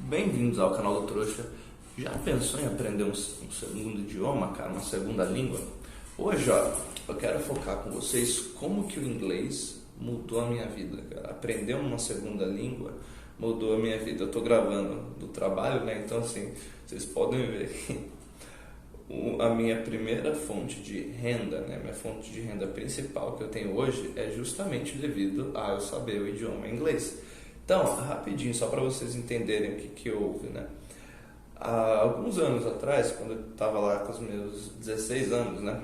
Bem-vindos ao canal do Trouxa. Já pensou em aprender um segundo idioma, cara, uma segunda língua? Hoje, ó, eu quero focar com vocês como que o inglês mudou a minha vida, cara. Aprender uma segunda língua mudou a minha vida. Eu tô gravando do trabalho, né? Então, assim, vocês podem ver que a minha primeira fonte de renda, né? Minha fonte de renda principal que eu tenho hoje é justamente devido a eu saber o idioma inglês. Então, rapidinho, só para vocês entenderem o que houve, né? Há alguns anos atrás, quando eu estava lá com os meus 16 anos, né?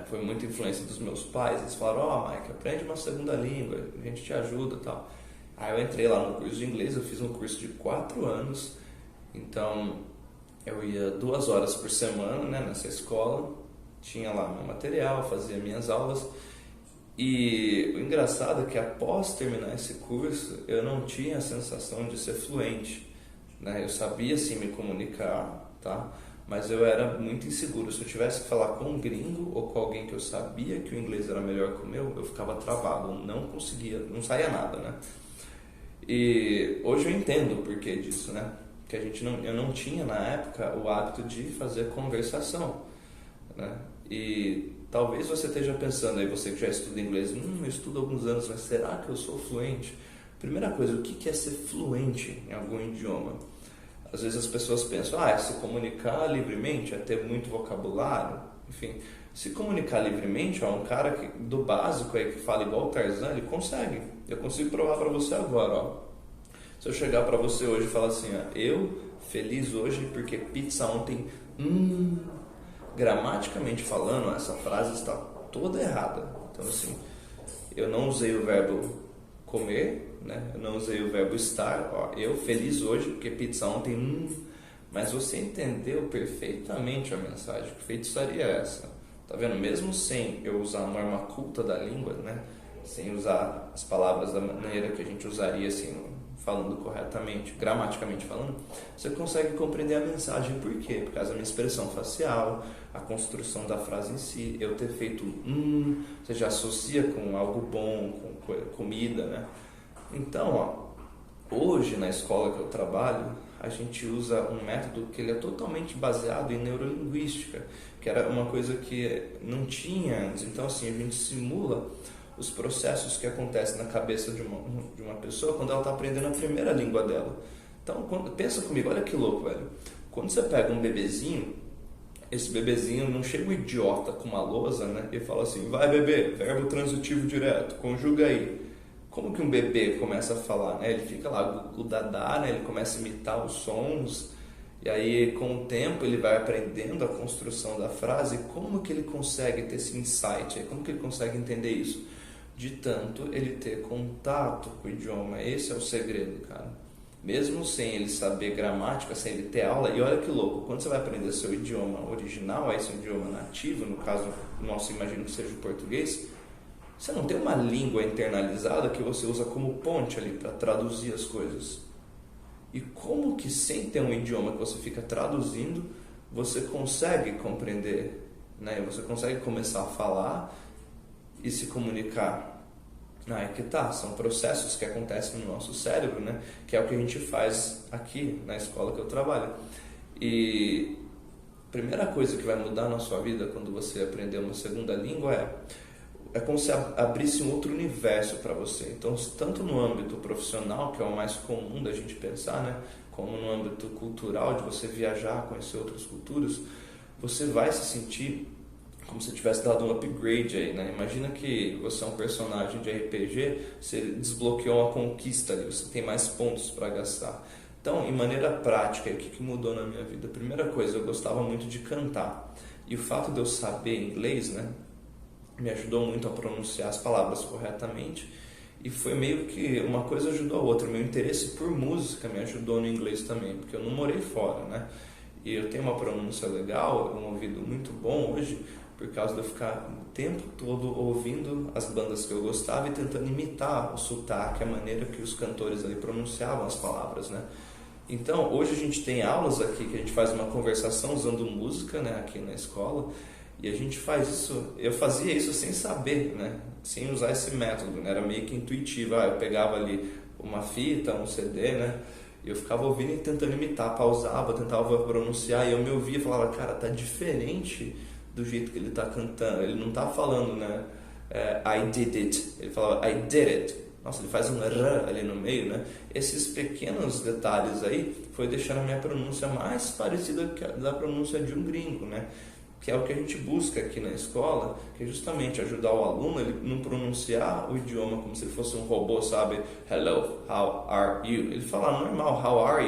Foi muita influência dos meus pais. Eles falaram: Mike, aprende uma segunda língua, a gente te ajuda e tal. Aí eu entrei lá no curso de inglês, eu fiz um curso de 4 anos. Então, eu ia 2 horas por semana, né, nessa escola. Tinha lá meu material, fazia minhas aulas. E o engraçado é que após terminar esse curso, eu não tinha a sensação de ser fluente, né? Eu sabia sim me comunicar, tá? Mas eu era muito inseguro. Se eu tivesse que falar com um gringo ou com alguém que eu sabia que o inglês era melhor que o meu, eu ficava travado, não conseguia, não saía nada, né? E hoje eu entendo o porquê disso, né? Que eu não tinha na época o hábito de fazer conversação, né? E talvez você esteja pensando aí, você que já estuda inglês, eu estudo há alguns anos, mas será que eu sou fluente? Primeira coisa, o que é ser fluente em algum idioma? Às vezes as pessoas pensam, é se comunicar livremente, é ter muito vocabulário, enfim. Se comunicar livremente, um cara do básico aí que fala igual o Tarzan, ele consegue. Eu consigo provar para você agora, ó. Se eu chegar para você hoje e falar assim, eu feliz hoje porque pizza ontem, gramaticamente falando, essa frase está toda errada. Então, assim, eu não usei o verbo comer, né? Eu não usei o verbo estar. Ó, eu feliz hoje porque pizza ontem, mas você entendeu perfeitamente a mensagem. Que feitiçaria é essa? Tá vendo? Mesmo sem eu usar a norma culta da língua, né? Sem usar as palavras da maneira que a gente usaria, assim, falando corretamente, gramaticamente falando, você consegue compreender a mensagem. Por quê? Por causa da minha expressão facial, a construção da frase em si, eu ter feito você já associa com algo bom, com comida, né? Então, ó, hoje na escola que eu trabalho, a gente usa um método que ele é totalmente baseado em neurolinguística, que era uma coisa que não tinha antes. Então, assim, a gente simula os processos que acontecem na cabeça de uma pessoa quando ela está aprendendo a primeira língua dela. Então, pensa comigo, olha que louco, velho. Quando você pega um bebezinho, esse bebezinho não chega um idiota com uma lousa, né, e fala assim, vai bebê, verbo transitivo direto, conjuga aí. Como que um bebê começa a falar, né? Ele fica lá, o dadá, né? Ele começa a imitar os sons, e aí com o tempo ele vai aprendendo a construção da frase. Como que ele consegue ter esse insight? Como que ele consegue entender isso? De tanto ele ter contato com o idioma. Esse é o segredo, cara. Mesmo sem ele saber gramática, sem ele ter aula. E olha que louco, quando você vai aprender seu idioma original, aí seu idioma nativo, no caso nosso, imagino que seja o português, você não tem uma língua internalizada que você usa como ponte ali para traduzir as coisas. E como que sem ter um idioma que você fica traduzindo, você consegue compreender, né? Você consegue começar a falar e se comunicar. É que tá, são processos que acontecem no nosso cérebro, né? Que é o que a gente faz aqui na escola que eu trabalho. E a primeira coisa que vai mudar na sua vida quando você aprender uma segunda língua é como se abrisse um outro universo para você. Então, tanto no âmbito profissional, que é o mais comum da gente pensar, né? Como no âmbito cultural, de você viajar, conhecer outras culturas, você vai se sentir como se tivesse dado um upgrade aí, né? Imagina que você é um personagem de RPG, você desbloqueou uma conquista ali, você tem mais pontos para gastar. Então, em maneira prática, o que mudou na minha vida? Primeira coisa, eu gostava muito de cantar. E o fato de eu saber inglês, né, me ajudou muito a pronunciar as palavras corretamente. E foi meio que uma coisa ajudou a outra. Meu interesse por música me ajudou no inglês também, porque eu não morei fora, né? E eu tenho uma pronúncia legal, um ouvido muito bom hoje, por causa de eu ficar o tempo todo ouvindo as bandas que eu gostava e tentando imitar o sotaque, a maneira que os cantores ali pronunciavam as palavras, né? Então, hoje a gente tem aulas aqui que a gente faz uma conversação usando música, né, aqui na escola, e a gente faz isso, eu fazia isso sem saber, né, sem usar esse método, né, era meio que intuitivo. Eu pegava ali uma fita, um CD, né, E eu ficava ouvindo e tentando imitar, pausava, tentava pronunciar, e eu me ouvia e falava, cara, tá diferente do jeito que ele tá cantando. Ele não tá falando, né? I did it. Ele falava, I did it. Nossa, ele faz um R ali no meio, né? Esses pequenos detalhes aí foi deixando a minha pronúncia mais parecida com a da pronúncia de um gringo, né? Que é o que a gente busca aqui na escola, que é justamente ajudar o aluno a ele não pronunciar o idioma como se ele fosse um robô, sabe? Hello, how are you? Ele fala normal, how are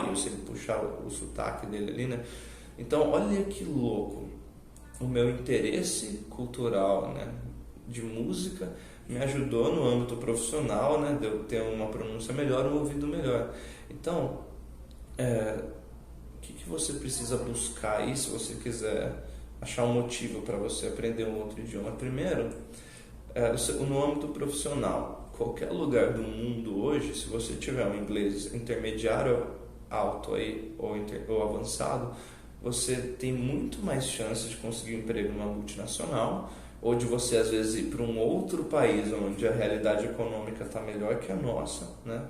you? Se ele puxar o sotaque dele ali, né? Então, olha que louco. O meu interesse cultural, né, de música me ajudou no âmbito profissional, né, de eu ter uma pronúncia melhor, um ouvido melhor. Então, o que você precisa buscar aí se você quiser achar um motivo para você aprender um outro idioma? Primeiro, no âmbito profissional, qualquer lugar do mundo hoje, se você tiver um inglês intermediário, alto aí, ou avançado, você tem muito mais chance de conseguir um emprego numa multinacional, ou de você às vezes ir para um outro país onde a realidade econômica está melhor que a nossa, né?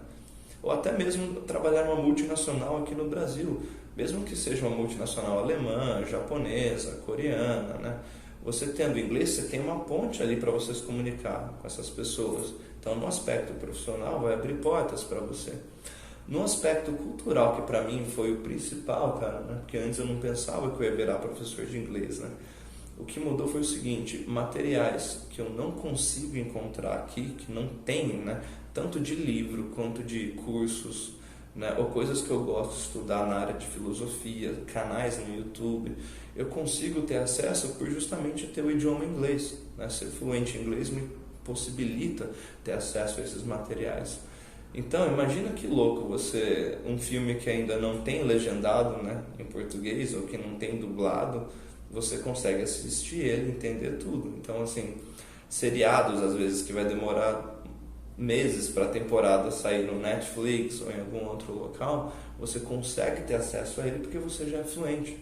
Ou até mesmo trabalhar numa multinacional aqui no Brasil, mesmo que seja uma multinacional alemã, japonesa, coreana, né? Você tendo inglês, você tem uma ponte ali para você se comunicar com essas pessoas. Então, no aspecto profissional, vai abrir portas para você. No aspecto cultural, que para mim foi o principal, cara, né? Porque antes eu não pensava que eu ia virar professor de inglês, né? O que mudou foi o seguinte, materiais que eu não consigo encontrar aqui, que não tenho, né? Tanto de livro quanto de cursos, né? Ou coisas que eu gosto de estudar na área de filosofia, canais no YouTube, eu consigo ter acesso por justamente ter o idioma inglês, né? Ser fluente em inglês me possibilita ter acesso a esses materiais. Então, imagina que louco você, um filme que ainda não tem legendado, né, em português, ou que não tem dublado, você consegue assistir ele, entender tudo. Então, assim, seriados, às vezes, que vai demorar meses para a temporada sair no Netflix ou em algum outro local, você consegue ter acesso a ele porque você já é fluente,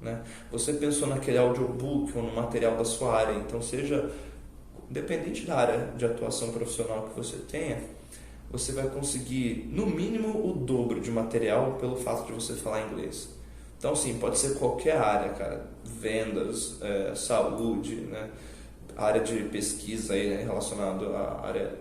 né? Você pensou naquele audiobook ou no material da sua área, então seja, independente da área de atuação profissional que você tenha, você vai conseguir, no mínimo, o dobro de material pelo fato de você falar inglês. Então, sim, pode ser qualquer área, cara. Vendas, saúde, né? Área de pesquisa aí, né? Relacionada à área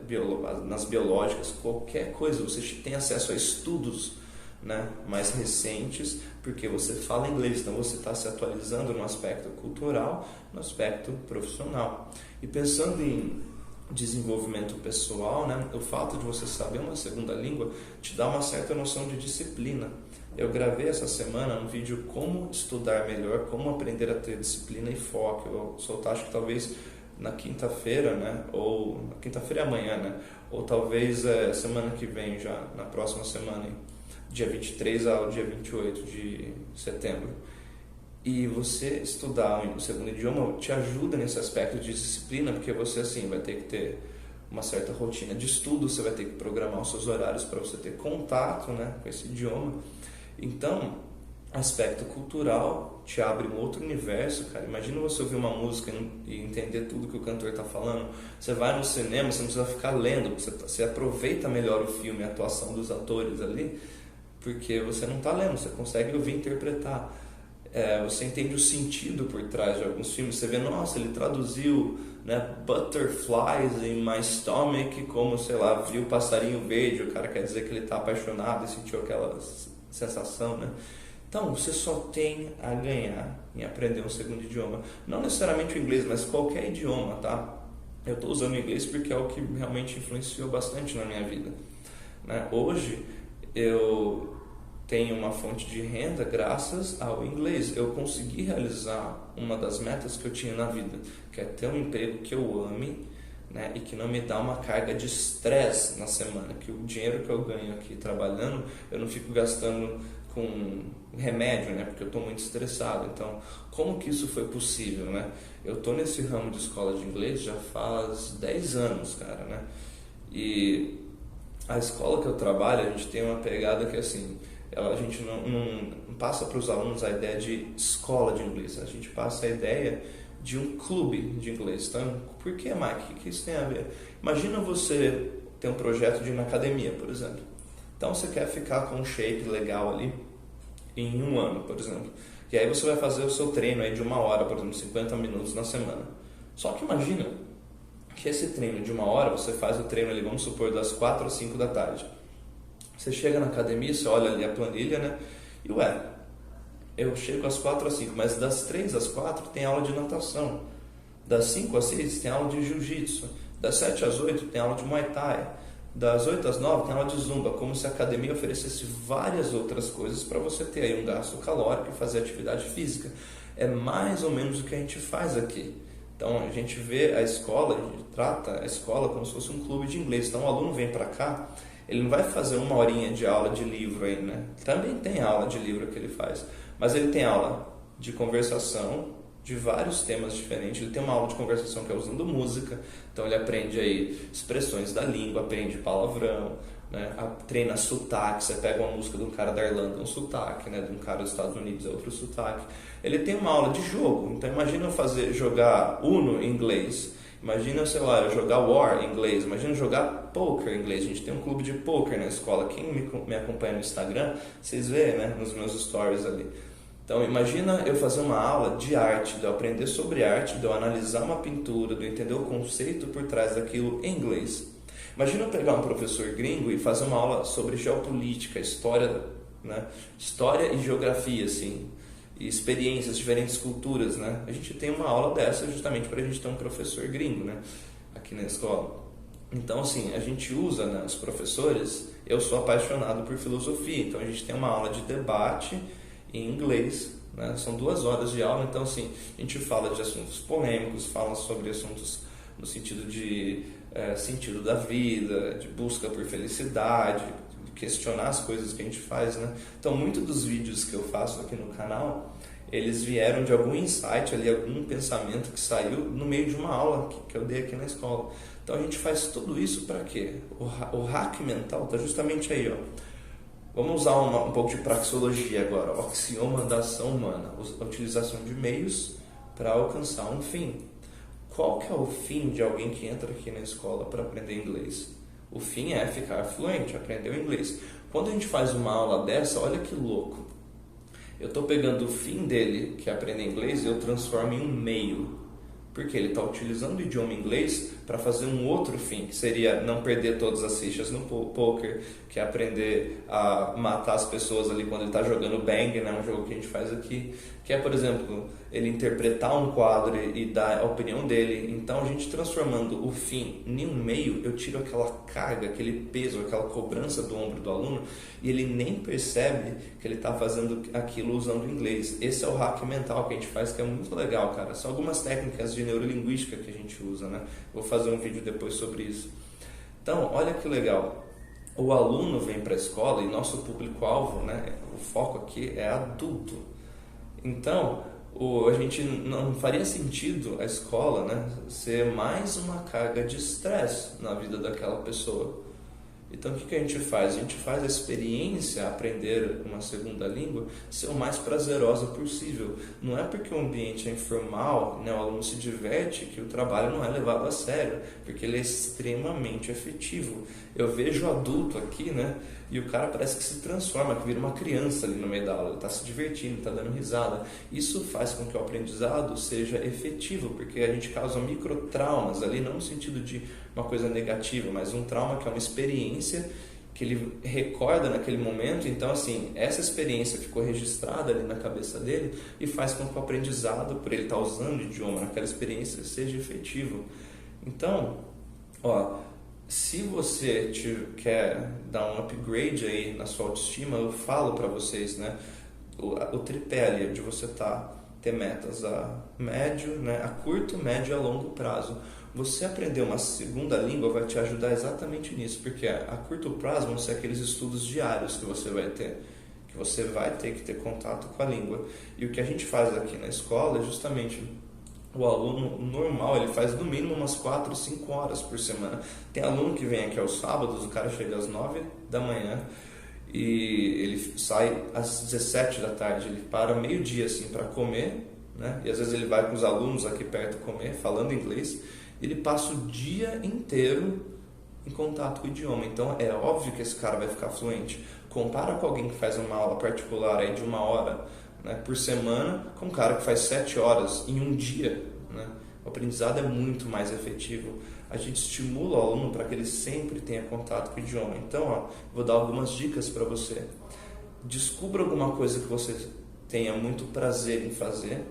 nas biológicas, qualquer coisa. Você tem acesso a estudos, né, mais recentes, porque você fala inglês. Então, você está se atualizando no aspecto cultural, no aspecto profissional. E pensando em desenvolvimento pessoal, né, o fato de você saber uma segunda língua te dá uma certa noção de disciplina. Eu gravei essa semana um vídeo como estudar melhor, como aprender a ter disciplina e foco. Eu vou soltar, acho que talvez na quinta-feira, né, ou na quinta-feira é amanhã, né, ou talvez semana que vem, já na próxima semana, dia 23 ao dia 28 de setembro. E você estudar o segundo idioma te ajuda nesse aspecto de disciplina, porque você, assim, vai ter que ter uma certa rotina de estudo, você vai ter que programar os seus horários para você ter contato, né, com esse idioma. Então, aspecto cultural te abre um outro universo, cara. Imagina você ouvir uma música e entender tudo que o cantor está falando. Você vai no cinema, você não precisa ficar lendo, você aproveita melhor o filme, a atuação dos atores ali, porque você não está lendo, você consegue ouvir e interpretar. Você entende o sentido por trás de alguns filmes. Você vê, nossa, ele traduziu, né, butterflies in my stomach como, sei lá, viu passarinho verde. O cara quer dizer que ele está apaixonado e sentiu aquela sensação, né? Então, você só tem a ganhar em aprender um segundo idioma. Não necessariamente o inglês, mas qualquer idioma, tá? Eu estou usando o inglês porque é o que realmente influenciou bastante na minha vida, né? Hoje, eu tenho uma fonte de renda graças ao inglês. Eu consegui realizar uma das metas que eu tinha na vida, que é ter um emprego que eu ame, né, e que não me dá uma carga de estresse na semana, que o dinheiro que eu ganho aqui trabalhando, eu não fico gastando com remédio, né, porque eu estou muito estressado. Então, como que isso foi possível, né? Eu estou nesse ramo de escola de inglês já faz 10 anos, cara, né? E a escola que eu trabalho, a gente tem uma pegada que, assim, a gente não passa para os alunos a ideia de escola de inglês, a gente passa a ideia de um clube de inglês. Então, por que, Mike? O que isso tem a ver? Imagina você ter um projeto de ir na academia, por exemplo. Então você quer ficar com um shape legal ali em um ano, por exemplo. E aí você vai fazer o seu treino aí de 1 hora, por exemplo, 50 minutos na semana. Só que imagina que esse treino de 1 hora, você faz o treino ali, vamos supor, das 4 às 5 da tarde. Você chega na academia, você olha ali a planilha, né? E eu chego às 4 às 5, mas das 3 às 4 tem aula de natação. Das 5 às 6 tem aula de jiu-jitsu. Das 7 às 8 tem aula de muay thai. Das 8 às 9 tem aula de zumba, como se a academia oferecesse várias outras coisas para você ter aí um gasto calórico e fazer atividade física. É mais ou menos o que a gente faz aqui. Então a gente vê a escola, a gente trata a escola como se fosse um clube de inglês. Então o aluno vem para cá, ele não vai fazer 1 horinha de aula de livro aí, né? Também tem aula de livro que ele faz, mas ele tem aula de conversação, de vários temas diferentes. Ele tem uma aula de conversação que é usando música, então ele aprende aí expressões da língua, aprende palavrão, né? Treina sotaque. Você pega uma música de um cara da Irlanda, um sotaque, né? De um cara dos Estados Unidos é outro sotaque. Ele tem uma aula de jogo, então imagina eu jogar Uno em inglês, imagina, sei lá, eu jogar War em inglês, imagina jogar Poker em inglês. A gente tem um clube de Poker na escola. Quem me acompanha no Instagram, vocês veem, né? Nos meus stories ali. Então imagina eu fazer uma aula de arte, de eu aprender sobre arte, de eu analisar uma pintura, de eu entender o conceito por trás daquilo em inglês. Imagina eu pegar um professor gringo e fazer uma aula sobre geopolítica, história, né? História e geografia, assim, e experiências, diferentes culturas, né? A gente tem uma aula dessa justamente para a gente ter um professor gringo, né? Aqui na escola. Então, assim, a gente usa, né, os professores. Eu sou apaixonado por filosofia, então a gente tem uma aula de debate em inglês, né? São 2 horas de aula. Então, assim, a gente fala de assuntos polêmicos, fala sobre assuntos no sentido de sentido da vida, de busca por felicidade, de questionar as coisas que a gente faz, né? Então, muitos dos vídeos que eu faço aqui no canal, eles vieram de algum insight ali, algum pensamento que saiu no meio de uma aula que eu dei aqui na escola. Então, a gente faz tudo isso para quê? O hack mental está justamente aí, ó. Vamos usar um pouco de praxeologia agora, o axioma da ação humana, a utilização de meios para alcançar um fim. Qual que é o fim de alguém que entra aqui na escola para aprender inglês? O fim é ficar fluente, aprender o inglês. Quando a gente faz uma aula dessa, olha que louco. Eu estou pegando o fim dele, que é aprender inglês, e eu transformo em um meio. Porque ele está utilizando o idioma inglês para fazer um outro fim, que seria não perder todas as fichas no poker, que é aprender a matar as pessoas ali quando ele está jogando Bang, né, um jogo que a gente faz aqui, que é, por exemplo, ele interpretar um quadro e dar a opinião dele. Então, a gente transformando o fim em um meio, eu tiro aquela carga, aquele peso, aquela cobrança do ombro do aluno, e ele nem percebe que ele está fazendo aquilo usando o inglês. Esse é o hack mental que a gente faz, que é muito legal, cara. São algumas técnicas de neurolinguística que a gente usa, né? Vou fazer um vídeo depois sobre isso. Então, olha que legal. O aluno vem para a escola e nosso público-alvo, né? O foco aqui é adulto. Então, a gente não faria sentido a escola, né, ser mais uma carga de estresse na vida daquela pessoa. Então, o que a gente faz? A gente faz a experiência, aprender uma segunda língua, ser o mais prazerosa possível. Não é porque o ambiente é informal, né, o aluno se diverte, que o trabalho não é levado a sério, porque ele é extremamente efetivo. Eu vejo o adulto aqui, né, e o cara parece que se transforma, que vira uma criança ali no meio da aula, ele está se divertindo, está dando risada. Isso faz com que o aprendizado seja efetivo, porque a gente causa microtraumas ali, não no sentido de uma coisa negativa, mas um trauma que é uma experiência que ele recorda naquele momento. Então, assim, essa experiência ficou registrada ali na cabeça dele e faz com que o aprendizado, por ele estar usando o idioma naquela experiência, seja efetivo. Então, ó, se você quer dar um upgrade aí na sua autoestima, eu falo para vocês, né, o tripé ali, de você ter metas a médio, né, a curto, médio e a longo prazo. Você aprender uma segunda língua vai te ajudar exatamente nisso, porque a curto prazo vão ser aqueles estudos diários que você vai ter, que você vai ter que ter contato com a língua. E o que a gente faz aqui na escola é justamente o aluno normal, ele faz no mínimo umas 4, 5 horas por semana. Tem aluno que vem aqui aos sábados, o cara chega às 9 da manhã e ele sai às 17 da tarde, ele para meio-dia assim para comer, né? E às vezes ele vai com os alunos aqui perto comer, falando inglês. Ele passa o dia inteiro em contato com o idioma. Então é óbvio que esse cara vai ficar fluente. Compara com alguém que faz uma aula particular aí de 1 hora, né, por semana, com um cara que faz 7 horas em um dia, né? O aprendizado é muito mais efetivo. A gente estimula o aluno para que ele sempre tenha contato com o idioma. Então, ó, vou dar algumas dicas para você. Descubra alguma coisa que você tenha muito prazer em fazer,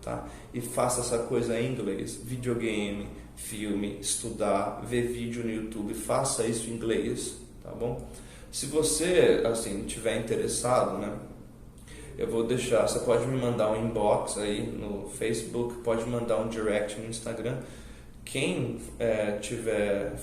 tá? E faça essa coisa em inglês. Videogame, filme, estudar, ver vídeo no YouTube, faça isso em inglês, tá bom? Se você, assim, tiver interessado, né, eu vou deixar, você pode me mandar um inbox aí no Facebook, pode mandar um direct no Instagram. Quem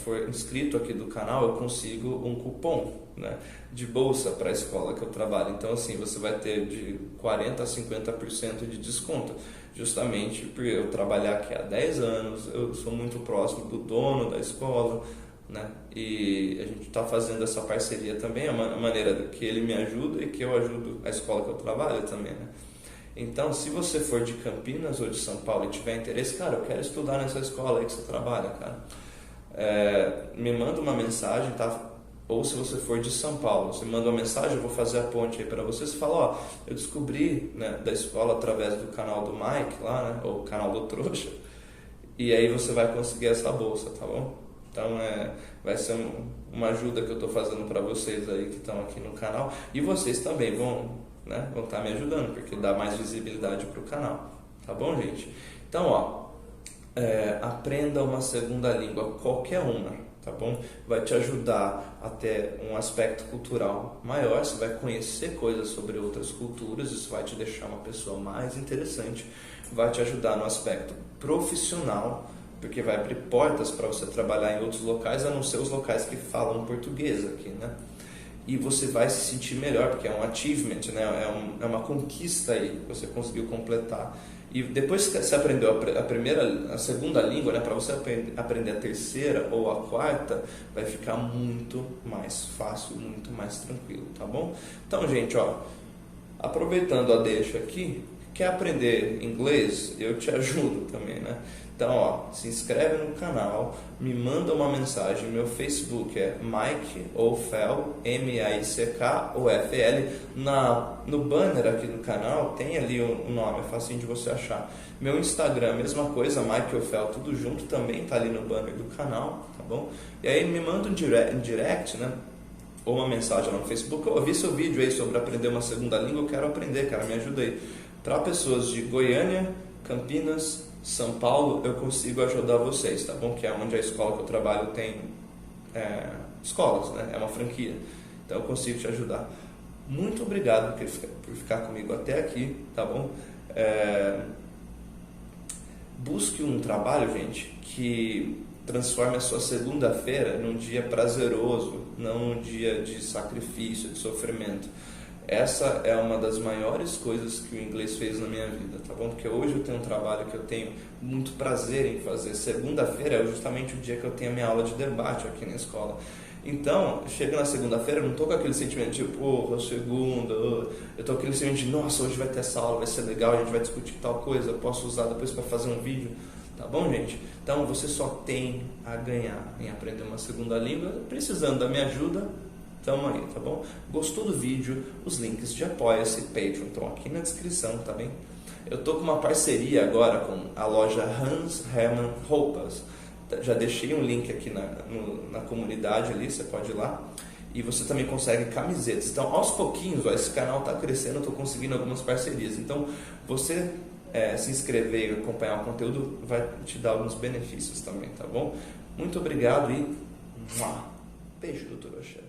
for inscrito aqui do canal, eu consigo um cupom, né, de bolsa para a escola que eu trabalho. Então, assim, você vai ter de 40% a 50% de desconto, justamente por eu trabalhar aqui há 10 anos, eu sou muito próximo do dono da escola, né, e a gente está fazendo essa parceria também, a maneira que ele me ajuda e que eu ajudo a escola que eu trabalho também, né. Então, se você for de Campinas ou de São Paulo e tiver interesse, cara, eu quero estudar nessa escola aí que você trabalha, cara, me manda uma mensagem, tá? Ou se você for de São Paulo, você manda uma mensagem, eu vou fazer a ponte aí para você. Você fala, ó, eu descobri, né, da escola através do canal do Mike lá, né, ou canal do Trouxa, e aí você vai conseguir essa bolsa, tá bom? Então, vai ser uma ajuda que eu estou fazendo para vocês aí que estão aqui no canal, e vocês também vão estar me ajudando, porque dá mais visibilidade para o canal, tá bom, gente? Então, ó, aprenda uma segunda língua, qualquer uma, tá bom? Vai te ajudar a ter um aspecto cultural maior, você vai conhecer coisas sobre outras culturas, isso vai te deixar uma pessoa mais interessante, vai te ajudar no aspecto profissional, porque vai abrir portas para você trabalhar em outros locais, a não ser os locais que falam português aqui, né? E você vai se sentir melhor, porque é um achievement, né? É uma conquista aí que você conseguiu completar. E depois que você aprendeu a segunda língua, né? Para você aprender a terceira ou a quarta, vai ficar muito mais fácil, muito mais tranquilo, tá bom? Então, gente, ó, aproveitando a deixa aqui, quer aprender inglês? Eu te ajudo também, né? Então, ó, se inscreve no canal, me manda uma mensagem, meu Facebook é Mike Ofel, M-I-C-K-O-F-L, no banner aqui do canal tem ali o nome, é facinho de você achar. Meu Instagram, mesma coisa, Mike Ofel, tudo junto, também tá ali no banner do canal, tá bom? E aí me manda um direct, né? Ou uma mensagem lá no Facebook, eu vi seu vídeo aí sobre aprender uma segunda língua, eu quero aprender, cara, me ajuda aí. Para pessoas de Goiânia, Campinas, São Paulo, eu consigo ajudar vocês, tá bom? Que é onde a escola que eu trabalho tem escolas, né? É uma franquia, então eu consigo te ajudar. Muito obrigado por ficar comigo até aqui, tá bom? Busque um trabalho, gente, que transforme a sua segunda-feira num dia prazeroso, não num dia de sacrifício, de sofrimento. Essa é uma das maiores coisas que o inglês fez na minha vida, tá bom? Porque hoje eu tenho um trabalho que eu tenho muito prazer em fazer. Segunda-feira é justamente o dia que eu tenho a minha aula de debate aqui na escola. Então, chega na segunda-feira, eu não tô com aquele sentimento de, segunda, eu tô com aquele sentimento de, nossa, hoje vai ter essa aula, vai ser legal, a gente vai discutir tal coisa, eu posso usar depois para fazer um vídeo, tá bom, gente? Então, você só tem a ganhar em aprender uma segunda língua, precisando da minha ajuda. Tamo aí, tá bom? Gostou do vídeo? Os links de Apoia-se e Patreon estão aqui na descrição, tá bem? Eu tô com uma parceria agora com a loja Hans Hermann Roupas. Já deixei um link aqui na comunidade ali, você pode ir lá. E você também consegue camisetas. Então, aos pouquinhos, ó, esse canal tá crescendo, eu tô conseguindo algumas parcerias. Então, você se inscrever e acompanhar o conteúdo vai te dar alguns benefícios também, tá bom? Muito obrigado e beijo, doutor Oxê.